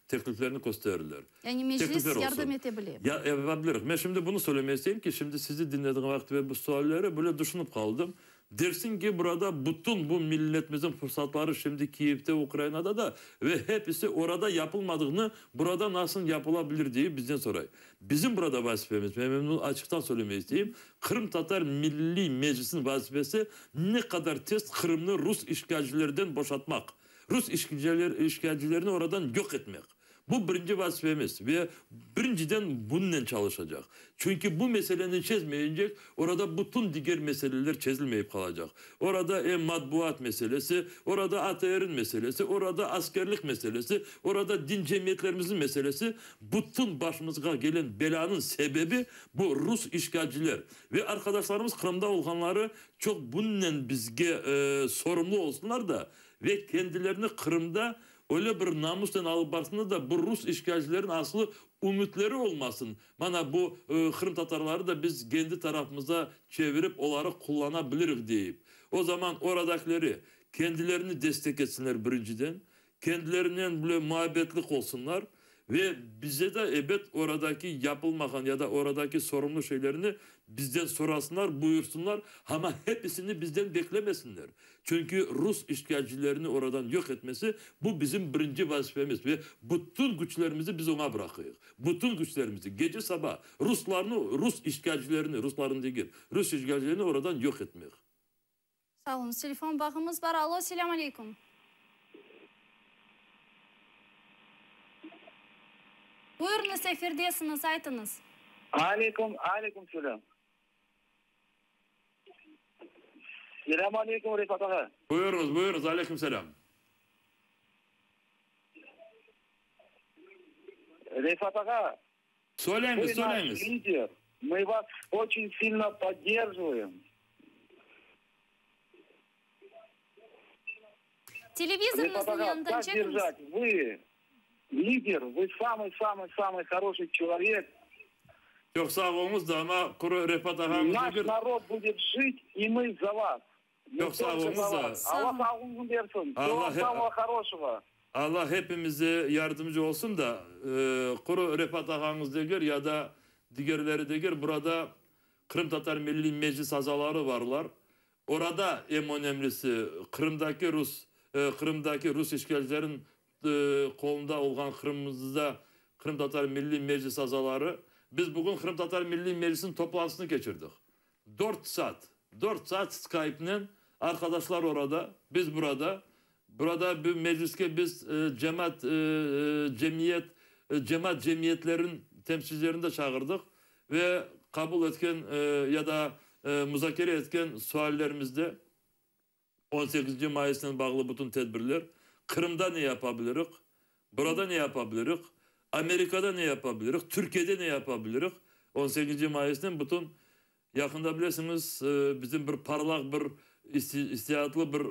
tekliflerini gösterirler. Yani meclis yardım edebilir. Ya yapabilir. Ben şimdi bunu söylemeye isteyeyim ki şimdi sizi dinlediğim vakti ve bu soruları böyle düşünüp kaldım. Dersin ki burada bütün bu milletimizin fırsatları şimdi Kiev'te, Ukrayna'da da ve hepsi orada yapılmadığını burada nasıl yapılabilir diye bizden sorayım. Bizim burada vazifemiz, ben bunu açıktan söylemeyi isteyeyim. Kırım Tatar Milli Meclisi'nin vazifesi ne kadar tez Kırım'ı Rus işgalcilerden boşaltmak. Rus işgalcilerini oradan yok etmek. Bu birinci vazifemiz ve birinciden bununla çalışacak. Çünkü bu meselenin çözmeyecek, orada bütün diğer meseleler çözülmeyip kalacak. Orada matbuat meselesi, orada ATR'in meselesi, orada askerlik meselesi, orada din cemiyetlerimizin meselesi, bütün başımıza gelen belanın sebebi bu Rus işgalciler. Ve arkadaşlarımız Kırım'da olanları çok bununla bizge sorumlu olsunlar da ve kendilerini Kırım'da öyle bir namustan alıp baksınlar da bu Rus işgalcilerin aslı umutları olmasın. Bana bu Kırım Tatarları da biz kendi tarafımıza çevirip olarak kullanabiliriz deyip. O zaman oradakileri kendilerini destek etsinler birinciden. Kendilerinden böyle muhabbetlik olsunlar. Ve bize de evet oradaki yapılmayan ya da oradaki sorumlu şeylerini bizden sorasınlar, buyursunlar ama hepsini bizden beklemesinler. Çünkü Rus işgalcilerini oradan yok etmesi bu bizim birinci vazifemiz ve bütün güçlerimizi biz ona bırakıyoruz. Bütün güçlerimizi gece sabah Rus işgalcilerini, Rusların değil, Rus işgalcilerini oradan yok etmek. Sağ olun. Telefon bağımız var. Alo, selamun aleyküm. Buyurunuz, efirdesiniz, aytınız. Aleyküm selam. Selamun aleyküm Rifat Ağa. Buyurunuz, aleyküm selam. Rifat Ağa. Söyleyiniz. Мы вас очень сильно поддерживаем. Televizorunuzun yanından çekiniz. Вы лидер, вы самый хороший человек. Çok sağ olunuz da ama kuru Rifat Ağa'mız Наш народ будет жить, и мы за вас. Çok sağ olunuz da. Allah sağlığınızı versin. Всего самого хорошего. Allah hepimize yardımcı olsun da kuru Rifat Ağa'mız diyor ya da diğerleri diyor burada Kırım Tatar Milli Meclis azaları varlar. Orada en önemlisi Kırım'daki Rus işgalcilerin kolunda olan Kırım Tatar Milli Meclis azaları. Biz bugün Kırım Tatar Milli Meclis'in toplantısını geçirdik. 4 saat Skype'le arkadaşlar orada, biz burada. Burada bir mecliske biz cemaat cemiyetlerin temsilcilerini de çağırdık ve kabul etken ya da müzakere etken suallerimizde 18. Mayıs'tan bağlı bütün tedbirler Kırım'da ne yapabiliriz? Burada ne yapabiliriz? Amerika'da ne yapabiliriz? Türkiye'de ne yapabiliriz? 18. Mayıs'tan bütün Yakında bilirsiniz bizim bir parlak bir istiyatlı bir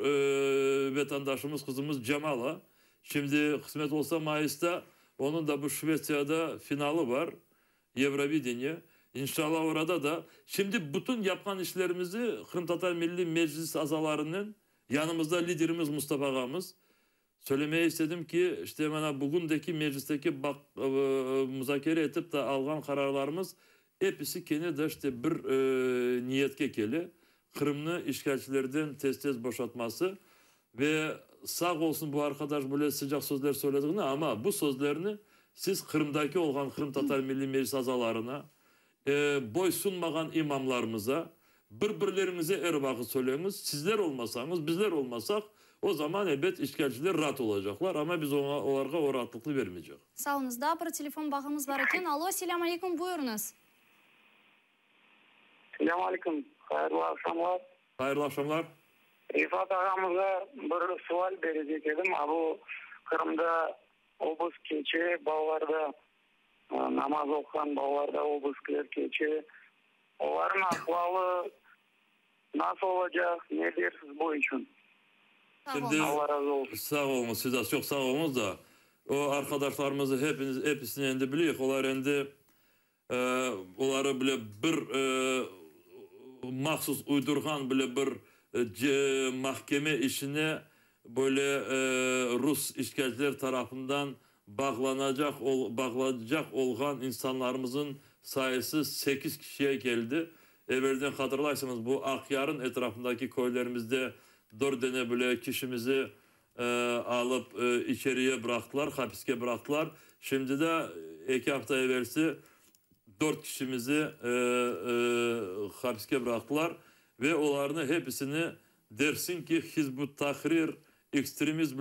vatandaşımız kızımız Cemal'a. Şimdi kısmet olsa Mayıs'ta onun da bu Şveçya'da finali var. Eurovision'ye. İnşallah orada da. Şimdi bütün yapılan işlerimizi Kırım Tatar Milli Meclis azalarının yanımızda liderimiz Mustafa Ağamız. Söylemeye istedim ki işte bana bugündeki meclisteki müzakere etip de algan kararlarımız hepsi kendi de işte bir niyetke keli. Kırım'ı işgalcilerden tez boşaltması ve sağ olsun bu arkadaş böyle sıcak sözler söylediğini ama bu sözlerini siz Kırım'daki olan Kırım Tatar Milli Meclis azalarına boy sunmayan imamlarımıza birbirlerimize vakit söyleyiniz. Sizler olmasanız bizler olmasak o zaman elbet işgalciler rahat olacaklar ama biz onlara o rahatlıklı vermeyeceğiz. Sağ olunuz. Daha bir telefon bağımız var iken. Alo, selamun aleyküm, buyurunuz. Selamun aleyküm. Hayırlı akşamlar. Hayırlı akşamlar. Rifat ağamıza bir sual verecek edim. Bu Kırım'da obuz keçi, bağlarda namaz okuyan bağlarda obuzlar keçi. Onların ahvalı nasıl olacak? Ne dersiniz bu için? Şimdi Allah razı olsun. sağ olun, siz de çok sağ olunuz da o arkadaşlarımızı hepsini endi biliyor. Onlar endi onları bile bir mahsus uydurgan bile bir mahkeme işine böyle Rus işgalciler tarafından bağlanacak olan insanlarımızın sayısı 8 kişiye geldi. Evvelden hatırlarsanız bu Akyar'ın etrafındaki köylerimizde 4 tane böyle kişimizi alıp içeriye bıraktılar, hapiske bıraktılar. Şimdi de 2 hafta evvelsi 4 kişimizi hapiske bıraktılar ve onların hepsini dersin ki Hizbut Tahrir ekstremist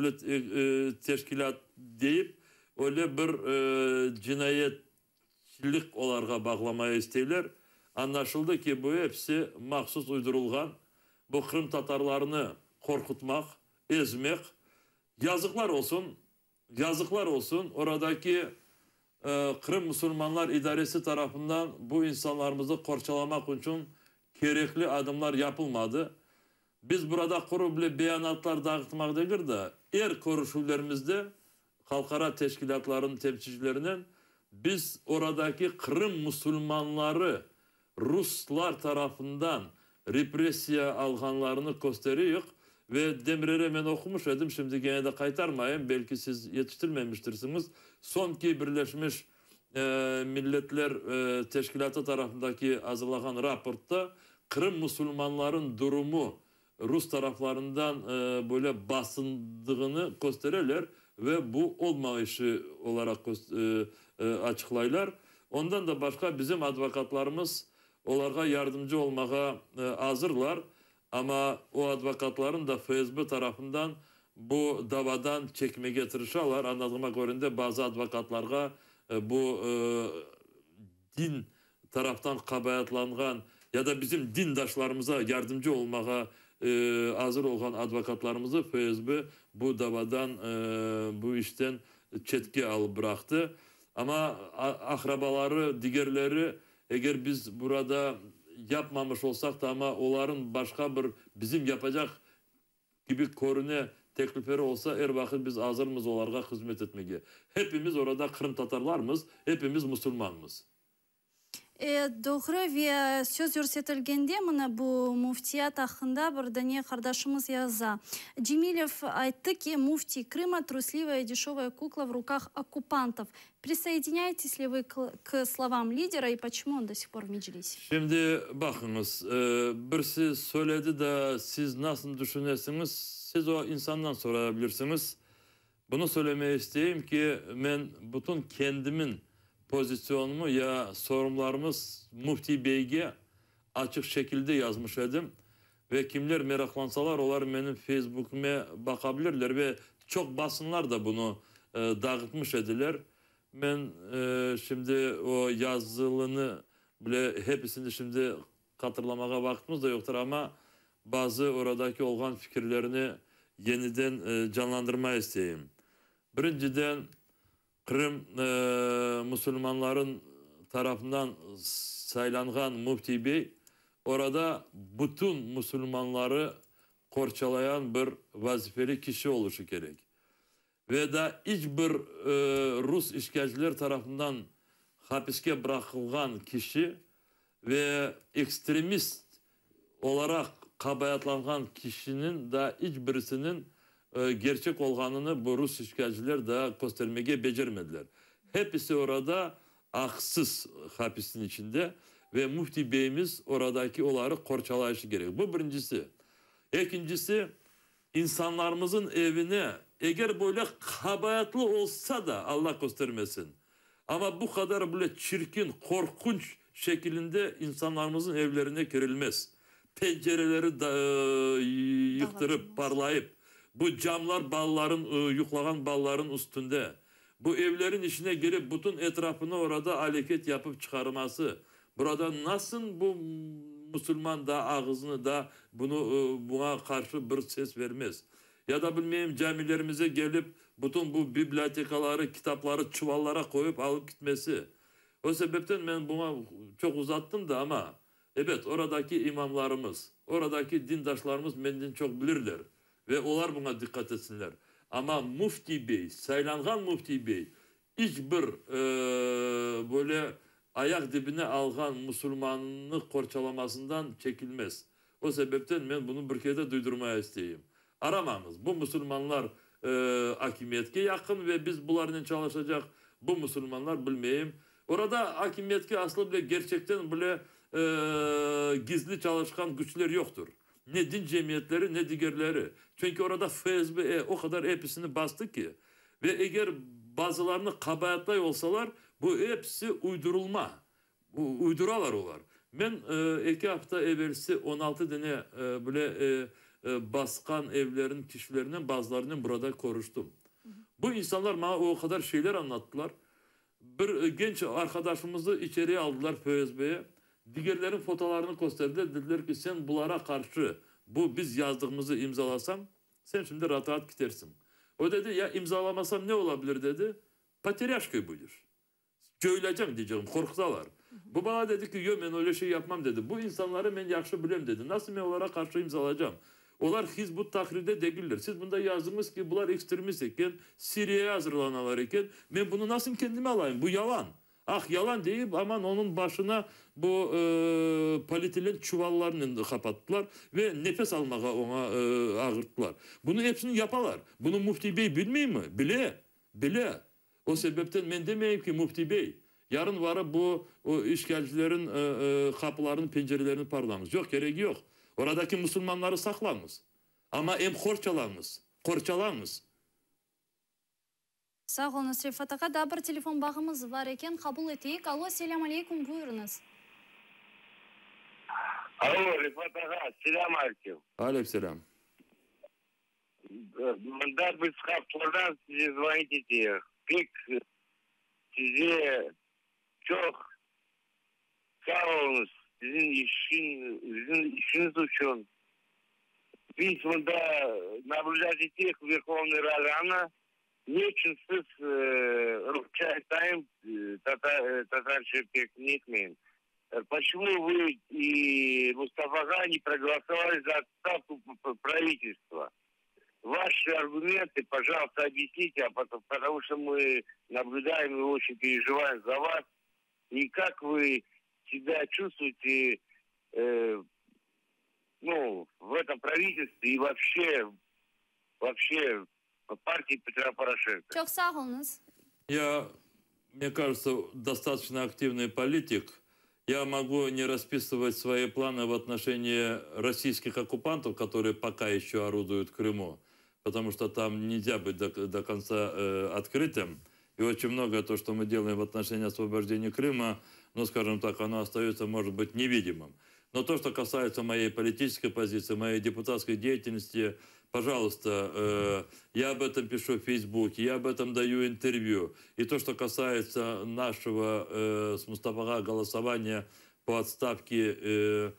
teşkilat deyip öyle bir cinayetçilik olarak bağlamaya isterler. Anlaşıldı ki bu hepsi mahsus uydurulgan. Bu Kırım Tatarlarını korkutmak, ezmek. Yazıklar olsun, yazıklar olsun. Oradaki Kırım Müslümanlar İdaresi tarafından bu insanlarımızı korçalamak için gerekli adımlar yapılmadı. Biz burada kuru bile beyanatlar dağıtmak değil de görüşmelerimizde halkara teşkilatların temsilcilerinin biz oradaki Kırım Müslümanları Ruslar tarafından represiya alganlarını gösteriyor ve Demirel'e ben okumuş edim. Şimdi gene de kaytarmayın. Belki siz yetiştirmemiştirsiniz. Son ki Birleşmiş Milletler Teşkilatı tarafındaki hazırlanan raportta Kırım Müslümanların durumu Rus taraflarından böyle basındığını gösterirler ve bu olmayışı olarak açıklayırlar. Ondan da başka bizim advokatlarımız onlara yardımcı olmaya hazırlar. Ama o advokatların da FSB tarafından bu davadan çekme getirirler. Anladığıma göre de bazı advokatlara bu din taraftan kabahatlanan ya da bizim dindaşlarımıza yardımcı olmaya hazır olan advokatlarımızı FSB bu davadan bu işten çetki alıp bıraktı. Ama akrabaları, diğerleri eğer biz burada yapmamış olsak da ama onların başka bir bizim yapacak gibi korune teklifleri olsa her vakit biz hazırmız onlara hizmet etmeye. Hepimiz orada Kırım Tatarlarımız, hepimiz Müslümanımız. Doğru ve söz görsetilgende mana bu muftiyat hakkında bir tane kardeşimiz yazsa. Cemилев aytты ki муфтий Крыма трусливая дешевая кукла в руках оккупантов. Присоединяетесь ли вы к словам лидера и почему он до сих пор в Мeclise? Şimdi bakınız, birisi söyledi de siz nasıl düşünüyorsunuz? Siz o insandan sorabilirsiniz. Bunu söylemeye isteyeyim ki ben bütün kendimin pozisyonumu ya sorumlarımız Mufti Bey'e açık şekilde yazmış edim. Ve kimler meraklansalar onlar benim Facebook'uma bakabilirler ve çok basınlar da bunu dağıtmış ediler. Ben şimdi o yazılını bile hepsini şimdi hatırlamaya vaktimiz de yoktur ama bazı oradaki olan fikirlerini yeniden canlandırmaya isteyeyim. Birinciden Kırım Müslümanların tarafından saylanan Mufti Bey orada bütün Müslümanları korçalayan bir vazifeli kişi oluşu gerek. Ve da hiçbir Rus işgalciler tarafından hapiske bırakılan kişi ve ekstremist olarak kabayatlanan kişinin de hiçbirisinin gerçek olganını bu Rus işgalciler de göstermeye becermediler. Hepsi orada haksız hapisin içinde ve Mufti Beyimiz oradaki oları korçalayışı gerek. Bu birincisi. İkincisi, insanlarımızın evine eğer böyle kabayatlı olsa da Allah göstermesin. Ama bu kadar böyle çirkin, korkunç şekilde insanlarımızın evlerine girilmez. Pencereleri yıktırıp, parlayıp, bu camlar yuklanan balların üstünde, bu evlerin içine girip bütün etrafını orada hareket yapıp çıkarması, burada nasıl bu Müslüman da ağzını da buna karşı bir ses vermez. Ya da bilmeyeyim camilerimize gelip bütün bu bibliotekaları, kitapları çuvallara koyup alıp gitmesi. O sebepten ben buna çok uzattım da ama evet oradaki imamlarımız, oradaki dindaşlarımız benden çok bilirler. Ve onlar buna dikkat etsinler. Ama Mufti Bey, saylangan Mufti Bey hiçbir böyle ayak dibine algan Müslümanlık korçalamasından çekilmez. O sebepten ben bunu bir kere de duydurmaya isteyeyim. Aramamız. Bu Müslümanlar hakimiyetke yakın ve biz bunlarla çalışacak bu Müslümanlar bilmeyeyim. Orada hakimiyetke aslında bile gerçekten bile gizli çalışkan güçler yoktur. Ne din cemiyetleri ne diğerleri. Çünkü orada FSB o kadar hepsini bastı ki. Ve eğer bazılarını kabahatli olsalar bu hepsi uydurulma. Uyduralar olar. Ben 2 hafta evvelsi 16 tane böyle baskan evlerin kişilerinden bazılarının burada konuştum. Bu insanlar bana o kadar şeyler anlattılar. Bir genç arkadaşımızı içeriye aldılar FSB'ye. Diğerlerin fotoğraflarını gösterdiler. Dediler ki sen bunlara karşı biz yazdığımızı imzalasan sen şimdi rahat gidersin. O dedi ya imzalamasam ne olabilir dedi. Patriarşkı buyur. Söyleyeceğim diyeceğim korksalar. Bu bana dedi ki yok ben öyle şey yapmam dedi. Bu insanları ben yaxşı bilem dedi. Nasıl ben onlara karşı imzalayacağım? Onlar Hizbut Tahrir'de değiller. Siz bunda yazdınız ki bunlar ekstremist iken, Suriye'ye hazırlanalar iken ben bunu nasıl kendime alayım? Bu yalan. Ah yalan deyip aman onun başına bu politilen çuvallarını kapattılar ve nefes almaya ona ağırttılar. Bunu hepsini yaparlar. Bunu Mufti Bey bilmiyor mu? Bile. O sebepten ben demeyeyim ki Mufti Bey yarın varıp bu işgalcilerin kapılarını, pencerelerini parlamız. Yok gereği yok. Oradaki Müslümanları saklamız. Ama hem korçalamız. Sağ olunuz Rifat ağa. Da bir telefon bağımız var eken kabul ettik. Alo, selam aleyküm, buyurunuz. Alo Rifat ağa, selam aleyküm. Aleykümselam. Mında biz kaplardan size звонить ettik. Pek size çok sağ olunuz. Sizin işiniz için. Biz bunda наблюдать ettik Верховной Rada'na. Niçin siz Rusça sayın Tatarca pek etmeyin? Почему вы и Мустафа Ага не проголосовали за отставку правительства? Ваши аргументы, пожалуйста, объясните, потому что мы наблюдаем и очень переживаем за вас. И как вы себя чувствуете в этом правительстве и вообще в партии Петра Порошенко? Çok sağ olunuz. Мне кажется, достаточно активный политик. Я могу не расписывать свои планы в отношении российских оккупантов, которые пока еще орудуют в Крыму, потому что там нельзя быть до конца открытым. И очень многое то, что мы делаем в отношении освобождения Крыма, скажем так, оно остается, может быть, невидимым. Но то, что касается моей политической позиции, моей депутатской деятельности, пожалуйста, я об этом пишу в Фейсбуке, я об этом даю интервью. И то, что касается нашего с Мустафа Ага голосования по отставке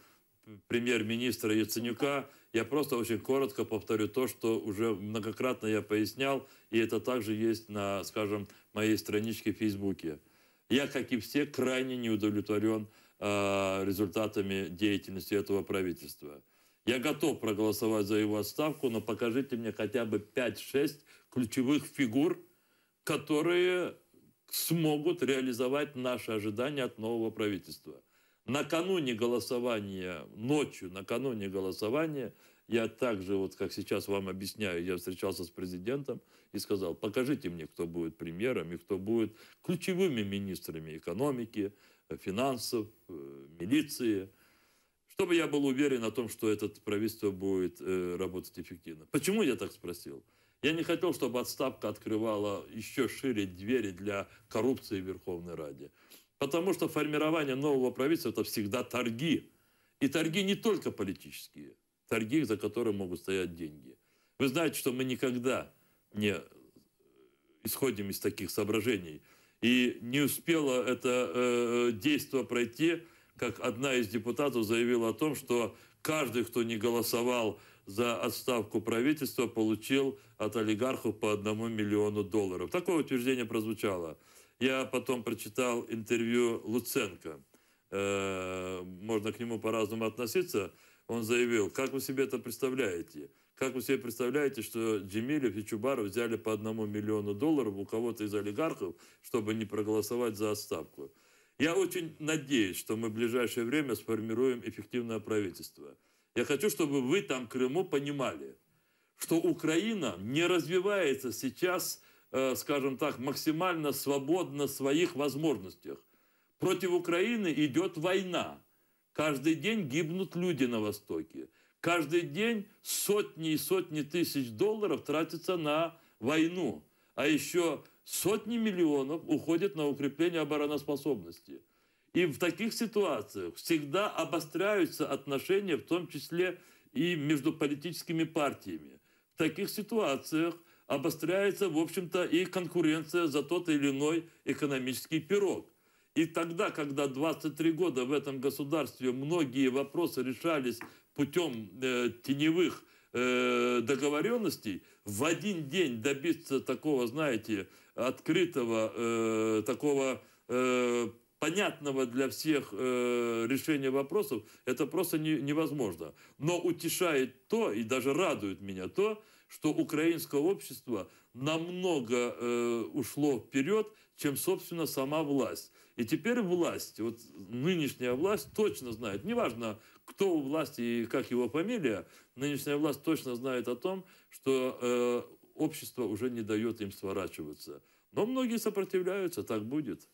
премьер-министра Яценюка, я просто очень коротко повторю то, что уже многократно я пояснял, и это также есть на, скажем, моей страничке в Фейсбуке. Я, как и все, крайне не удовлетворен результатами деятельности этого правительства. Я готов проголосовать за его отставку, но покажите мне хотя бы 5-6 ключевых фигур, которые смогут реализовать наши ожидания от нового правительства. Накануне голосования, ночью, накануне голосования, я также, вот как сейчас вам объясняю, я встречался с президентом и сказал, покажите мне, кто будет премьером и кто будет ключевыми министрами экономики, финансов, милиции, чтобы я был уверен о том, что это правительство будет работать эффективно. Почему я так спросил? Я не хотел, чтобы отставка открывала еще шире двери для коррупции в Верховной Раде. Потому что формирование нового правительства – это всегда торги. И торги не только политические. Торги, за которые могут стоять деньги. Вы знаете, что мы никогда не исходим из таких соображений. И не успело это действо пройти, как одна из депутатов заявила о том, что каждый, кто не голосовал за отставку правительства, получил от олигархов по $1 миллиону. Такое утверждение прозвучало. Я потом прочитал интервью Луценко. Можно к нему по-разному относиться. Он заявил, как вы себе это представляете? Как вы себе представляете, что Джемилев и Чубаров взяли по $1 миллиону у кого-то из олигархов, чтобы не проголосовать за отставку? Я очень надеюсь, что мы в ближайшее время сформируем эффективное правительство. Я хочу, чтобы вы там, в Крыму, понимали, что Украина не развивается сейчас, скажем так, максимально свободно в своих возможностях. Против Украины идет война. Каждый день гибнут люди на Востоке. Каждый день сотни и сотни тысяч долларов тратятся на войну. А еще сотни миллионов уходят на укрепление обороноспособности. И в таких ситуациях всегда обостряются отношения, в том числе и между политическими партиями. В таких ситуациях обостряется, в общем-то, и конкуренция за тот или иной экономический пирог. И тогда, когда 23 года в этом государстве многие вопросы решались путем теневых договоренностей, в один день добиться такого, знаете, открытого, такого понятного для всех решения вопросов, это просто невозможно. Но утешает то, и даже радует меня то, что украинское общество намного ушло вперед, чем, собственно, сама власть. И теперь власть, вот нынешняя власть точно знает, неважно, кто у власти и как его фамилия, нынешняя власть точно знает о том, что общество уже не дает им сворачиваться. Но многие сопротивляются, так будет.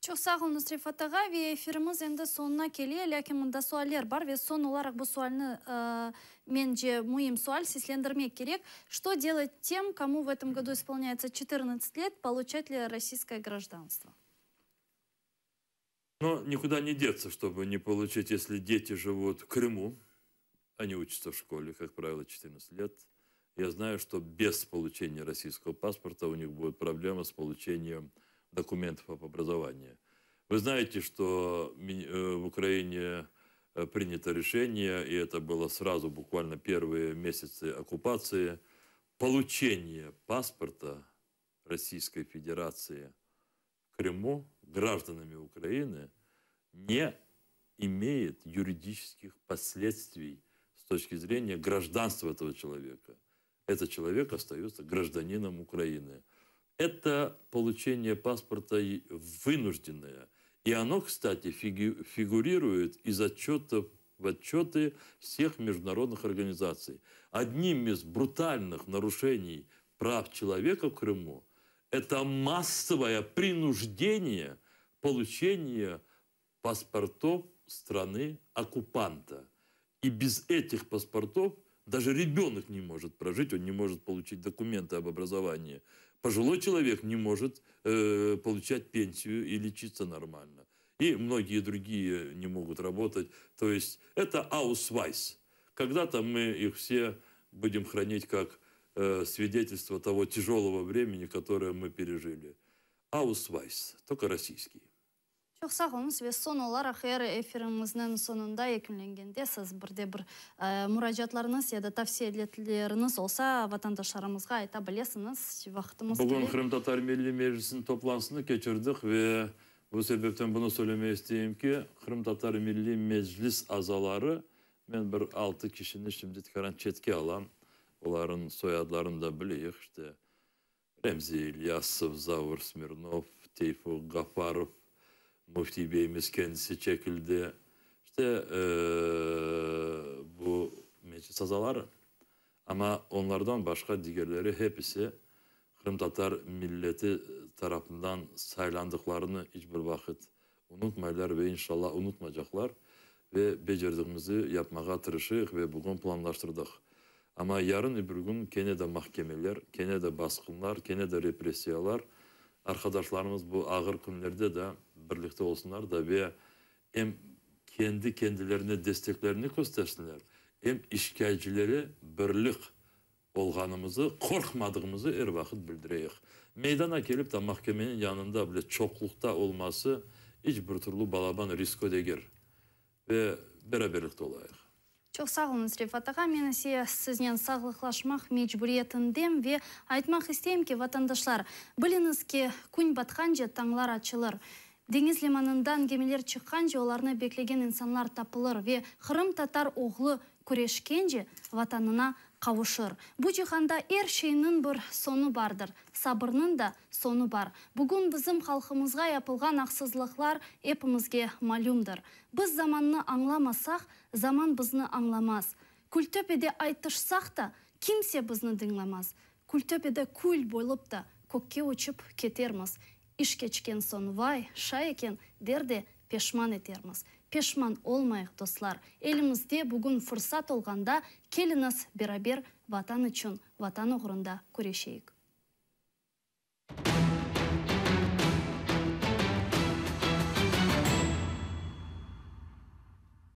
Çok sağ olunuz Rifat ağa ve efirimiz endi sonuna geliyor. Lakin mında sualler var ve son olarak bu sualını меньше muhim sual сесленdirmek керек. Что делать тем, кому в этом году исполняется 14 лет, получать ли российское гражданство? Но никуда не деться, чтобы не получить, если дети живут в Крыму, они учатся в школе, как правило, 14 лет. Я знаю, что без получения российского паспорта у них будет проблема с получением документов об образовании. Вы знаете, что в Украине принято решение, и это было сразу, буквально первые месяцы оккупации, получение паспорта Российской Федерации в Крыму гражданами Украины не имеет юридических последствий с точки зрения гражданства этого человека. Этот человек остается гражданином Украины. Это получение паспорта вынужденное. И оно, кстати, фигурирует из отчетов в отчеты всех международных организаций. Одним из брутальных нарушений прав человека в Крыму это массовое принуждение получения паспортов страны оккупанта. И без этих паспортов даже ребенок не может прожить, он не может получить документы об образовании. Пожилой человек не может получать пенсию и лечиться нормально. И многие другие не могут работать. То есть это аусвайс. Когда-то мы их все будем хранить как свидетельство того тяжелого времени, которое мы пережили. Аусвайс, только российский. Çok sağ olunuz ve son olarak her efirimizin sonunda ekimleнгенде siz bir müracaatlarınız ya da tavsiyeleriniz olsa vatandaşlarımızga ayta bilesiniz. Bugün Kırım Tatar Milli Meclisi'nin toplantısını geçirdik ve Bu sebepten bunu söylemek isteyeyim ki Kırım Tatar Milli Meclis azaları ben bir 6 kişinin şimdi tıkaran çetki alan onların soyadlarını da biliyor işte Remzi İlyasov, Zavur Smirnov, Teyfur Gafarov, Mufti Beyimiz kendisi çekildi. İşte bu meclis azaları ama onlardan başka diğerleri hepsi Kırım Tatar milleti tarafından saylandıklarını hiçbir vakit unutmayırlar ve inşallah unutmayacaklar. Ve becerdiğimizi yapmaya tırışık ve bugün planlaştırdık. Ama yarın öbür gün gene de mahkemeler, gene de baskınlar, gene de represiyalar. Arkadaşlarımız bu ağır günlerde de birlikte olsunlar da ve hem kendi kendilerine desteklerini göstersinler. Hem işgalcileri birlik olganımızı, korkmadığımızı her vakit bildireyik. Meydana gelip de mahkemenin yanında bile çoklukta olması hiçbir türlü balaban risko değil. Ve beraberlikte olayıq. Çok sağ olun Rifat ağa. Men ise sizden sağlıklaşmak mecburiyetindeyim ve aytmak isteyim ki vatandaşlar biliniz ki gün batkanca tаңlar açılır. Deniz limanından gemiler çıkkanca onlarını beklegen insanlar tapılır ve Kırım Tatar oğlu küreşkence vatanına kavuşur. Bu cihanda her şeyinin bir sonu bardır. Sabırının da sonu var. Bugün bizim halkımızga yapılgan haksızlıklar hepimizge malumdur. Biz zamanını anlamasak, zaman bizni anlamaz. Kultöpede aytışsak da kimse bizni dinlemez. Kultöpede kul bolup da kökке uçup ketermiz. İş geçken son vay, şay eken derde peşman etermiz. Peşman olmayıq dostlar. Elimizde bugün fırsat olganda keliniz beraber vatan için, vatan uğrunda küreşeyik.